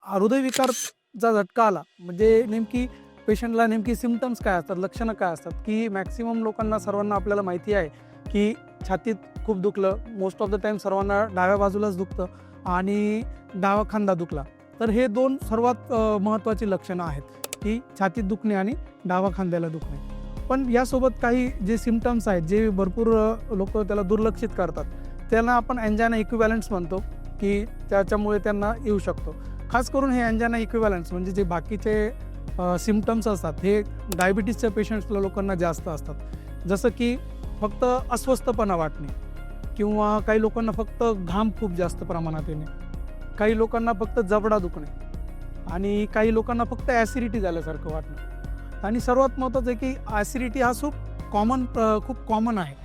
हृदयविकारचा झटका आला म्हणजे नेमकी पेशंटला नेमकी सिम्पटम्स काय असतात, लक्षणं काय असतात, की मॅक्सिमम लोकांना सर्वांना आपल्याला माहिती आहे की छातीत खूप दुखलं, मोस्ट ऑफ द टाईम सर्वांना डाव्या बाजूलाच दुखतं आणि डावा खांदा दुखला. तर हे दोन सर्वात महत्त्वाची लक्षणं आहेत की छातीत दुखणे आणि डावा खांद्याला दुखणे. पण यासोबत काही जे सिम्पटम्स आहेत, जे भरपूर लोकं त्याला दुर्लक्षित करतात, त्यांना आपण अँजायना इक्विव्हॅलंट्स म्हणतो की त्याच्यामुळे त्यांना येऊ शकतो. खास करून हे अँजायना इक्विव्हॅलंट्स म्हणजे जे बाकीचे सिम्पटम्स असतात, हे डायबिटीसच्या पेशंट्सला लोकांना जास्त असतात. जसं की फक्त अस्वस्थपणा वाटणे किंवा काही लोकांना फक्त घाम खूप जास्त प्रमाणात येणे, काही लोकांना फक्त जबडा दुखणे आणि काही लोकांना फक्त ॲसिडिटी झाल्यासारखं वाटणं. आणि सर्वात महत्त्वाचं आहे की ॲसिडिटी हा खूप कॉमन आहे.